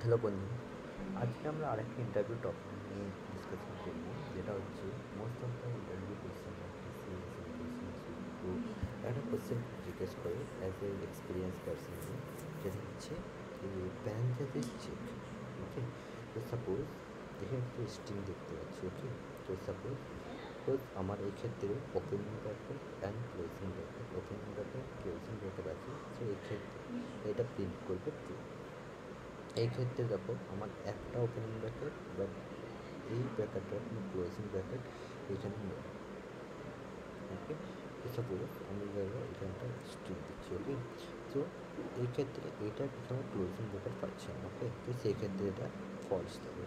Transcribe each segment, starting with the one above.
Hello বন্ধু, আজকে আমরা আরেকটি ইন্টারভিউ টপিক নিয়ে ডিসকাশন করব, যেটা হচ্ছে most of the interview question একটা কোশ্চেন জিজ্ঞেস করে অ্যাজ এ এক্সপিরিয়েন্স পার্সন, যেটা হচ্ছে প্যারেন্থেসিস চেক। ওকে, তো সাপোজ এখানে একটু স্ট্রিং দেখতে পাচ্ছি। ওকে, তো সাপোজ আমার এই ক্ষেত্রে opening bracket and closing bracket, opening bracket closing bracket আছে। সো এই ক্ষেত্রে এটা প্রিন্ট করবে ট্রু। এই ক্ষেত্রে দেখো আমার একটা ওপেনিং ব্র্যাকেট, বাট এই ব্র্যাকেটটা কোনো ক্লোজিং ব্র্যাকেট এখানে নেই। ওকে, তো সাপোজ আমি ধরো এখানটা স্ট্রিং দিচ্ছি। ওকে, তো এই ক্ষেত্রে এটা কোনো ক্লোজিং ব্র্যাকেট পাচ্ছে না। ওকে, তো সেই ক্ষেত্রে এটা ফলস দেবে।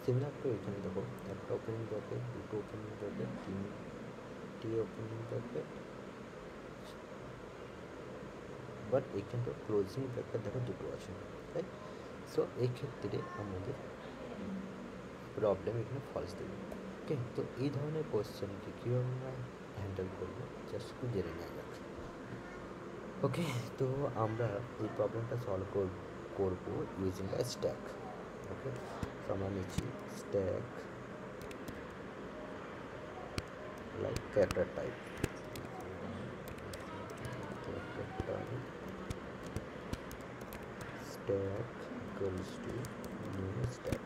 সিমিলার টু এখানে দেখো একটা ওপেনিং ব্র্যাকেট, দুটো ওপেনিং ব্র্যাকেট, তিনটি ওপেনিং ব্র্যাকেট, বাট এখানটা ক্লোজিং ব্র্যাকেট দেখো দুটো আছে, রাইট? সো এই ক্ষেত্রে আমাদের প্রবলেম এখানে ফলস দেবে। ওকে, তো এই ধরনের কোশ্চেনকে কীভাবে আমরা হ্যান্ডেল করবো জাস্ট একটু জেনে নেওয়া যাক। ওকে, তো আমরা এই প্রবলেমটা সলভ করবো ইউজিং আ স্ট্যাক। ওকে, তো আমরা নিচ্ছি stack like character type, stack equals to new stack.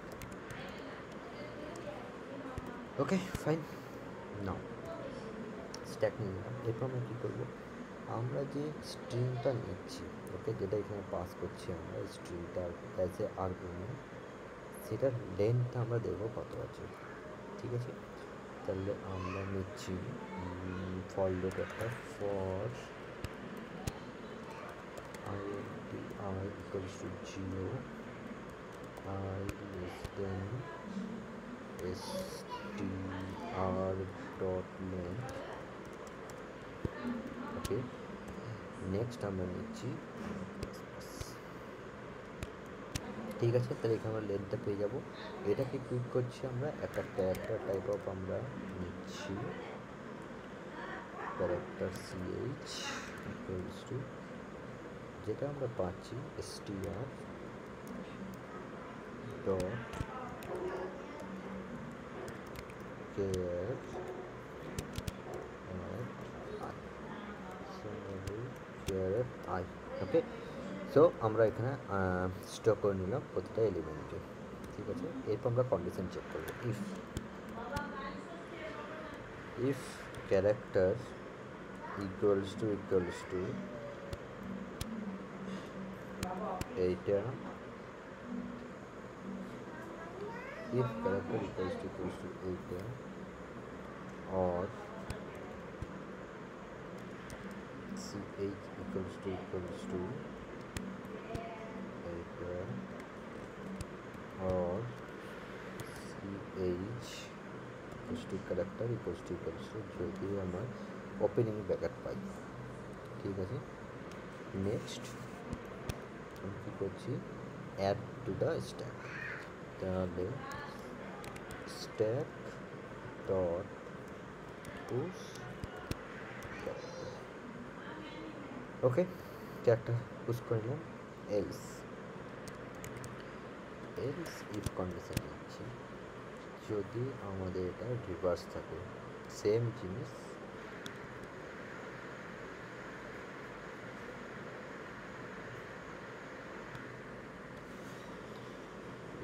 Okay fine, now stack নিয়ে নিলাম। এরপর আমরা কী করবো, আমরা যে স্ট্রিংটা নিচ্ছি, ওকে, যেটা এখানে পাস করছি আমরা স্ট্রিংটা অ্যাজ এ আর্গুমেন্ট, সেটার লেন্থ আমরা দেখবো কত আছে। ঠিক আছে, তাহলে আমরা নিচ্ছি ফর লুপ একটা, for i equals to 0, i less than str dot length. Okay, next আমরা নিচ্ছি, ঠিক আছে, তাহলে এখানে আমরা লেন্থটা পেয়ে যাবো। এটাকে ক্লিক করছি আমরা একটা ক্যারেক্টার টাইপ অফ আমরা নিচ্ছি, ক্যারেক্টার ch ইকুয়ালস টু, যেটা আমরা পাচ্ছি str dot caret I. Okay, so আমরা এখানে স্টক করে নিলাম প্রতিটা এলিমেন্টকে। ঠিক আছে, এরপর আমরা কন্ডিশন চেক করবো। ইফ ক্যারেক্টার ইকুয়ালস টু এইটা, if character equals to এইটা, or ch equals to এইটা, or ch equals to character equals to যদি আমার ওপেনিং ব্র্যাকেট পাই। ঠিক আছে, নেক্সট আমি কী করছি, অ্যাড টু দ্য স্ট্যাক। তাহলে স্ট্যাক ডট পুশ ক্যারেক্টার। ওকে, ক্যারেক্টার পুশ করে নিলাম। এলস ইফ কন্ডিশন নিচ্ছি, যদি আমাদের এটা রিভার্স থাকে, সেম জিনিস,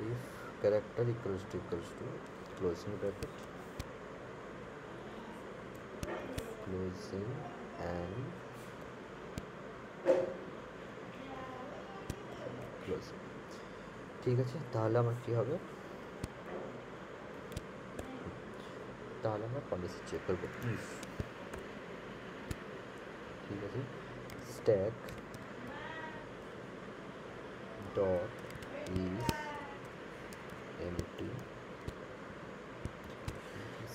if character equals to closing bracket, closing and closing। ঠিক আছে, তাহলে আমার কী হবে, তাহলে আমরা কন্ডিশন চেক করবো। ইফ, ঠিক আছে, stack dot is empty,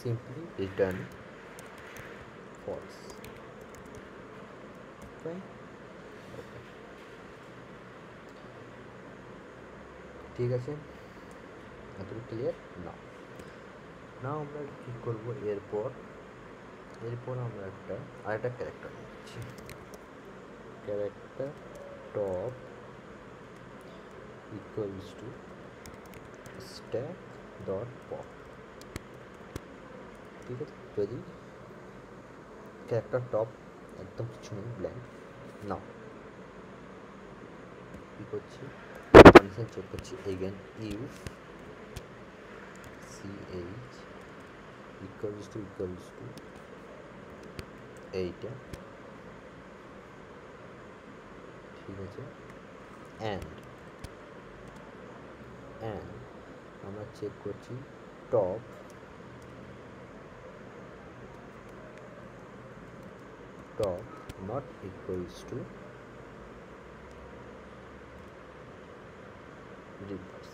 simply return false, right? Okay, ঠিক আছে, এতটুকু ক্লিয়ার। না আমরা কী করবো, এরপর আমরা আরেকটা ক্যারেক্টার নিচ্ছি, character top equals to stack dot pop, ঠিক আছে। যদি ক্যারেক্টার টপ একদম কিছু নেই, ব্ল্যাঙ্ক, নাও কী করছি, কন্ডিশন চেক করছি again, if ch equals to এইটা, ঠিক আছে। অ্যান্ড আমরা চেক করছি top not equals to reverse,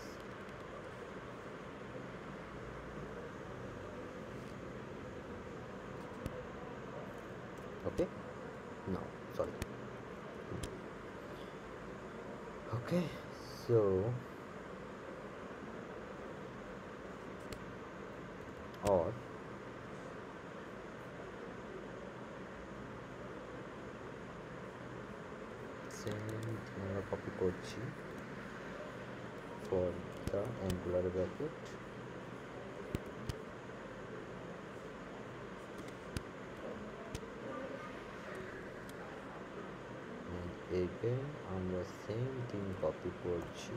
okay, no, sorry, okay, so or same আমরা কপি করছি for the angular bracket, and again আমরা সেম থিং কপি করছি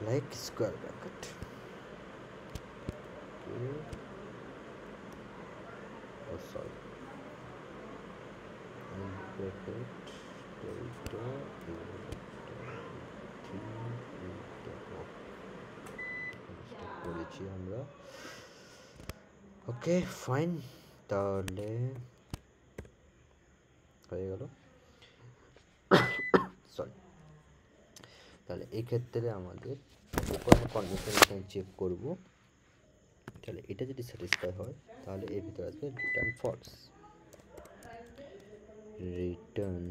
like square bracket, okay, oh sorry, and bracket delta করেছি আমরা, okay fine, তাহলে হয়ে গেল, sorry. তাহলে এই ক্ষেত্রে আমাদের কন্ডিশন চেক করব, তাহলে এটা যদি স্যাটিসফাই হয় তাহলে এর ভিতরে আসবে return false, return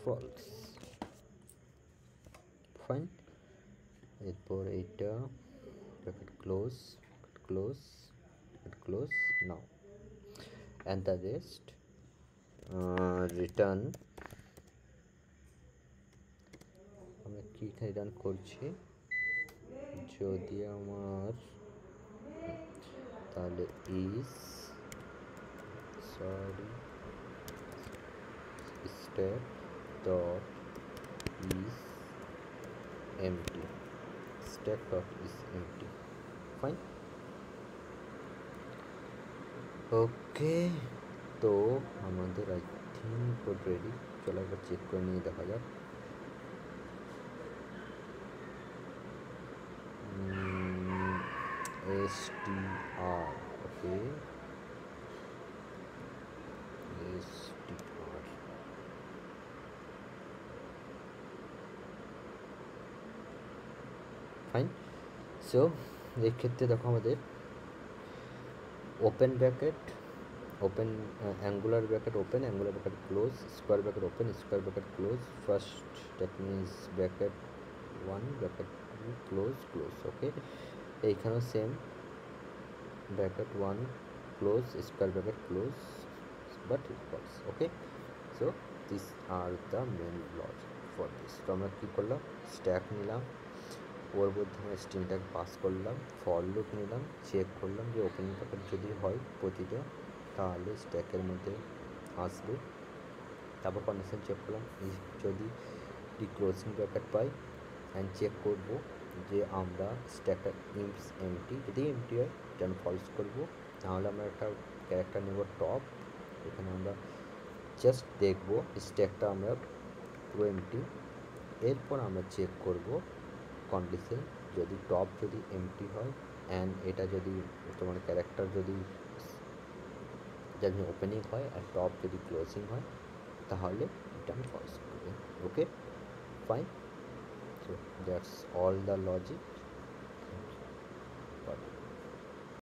false, fine. এরপর এইটা bracket close now, and the rest return, আমরা কি রিটার্ন করছি, যদি আমার তাহলে is sorry stack dot is empty, stack dot is empty, fine, ওকে। তো আমাদের আই থিঙ্ক কোড রেডি, চলো একবার চেক করে নিয়ে দেখা যাক, str, okay, str, fine. So এক্ষেত্রে দেখো আমাদের open bracket open, angular bracket open, angular bracket close, square bracket open, square bracket close, first that means bracket 1 bracket 2 close, okay. এইখানেও same, bracket 1 close, square bracket close, but equals, okay. So this are the main logic for this. তো আমরা কী করলাম, stack নিলাম, ওর মধ্যে আমরা স্ট্রিংটাকে পাস করলাম, ফর লুপ নিলাম, চেক করলাম যে ওপেনিং ব্র্যাকেট যদি হয় প্রতিটা তাহলে স্ট্যাকের মধ্যে আসবে, তারপর কন্ডিশন চেক করলাম, যদি ক্লোজিং ব্র্যাকেট পাই অ্যান্ড চেক করব যে আমরা স্ট্যাকটা ইমস এমটি, যদি এমটি হয় যেন ফলস করবো, তাহলে আমরা একটা ক্যারেক্টার নেব টপ, এখানে আমরা জাস্ট দেখব স্ট্যাকটা আমরা পুরো এমটি, এরপর আমরা চেক করব কন্ডিশন, যদি টপ যদি এমটি হয় অ্যান্ড এটা যদি তোমার ক্যারেক্টার যদি ওপেনিং হয় আর টপ যদি ক্লোজিং হয় তাহলে রিটার্ন ফলস করবে, okay fine. So that's all the logic.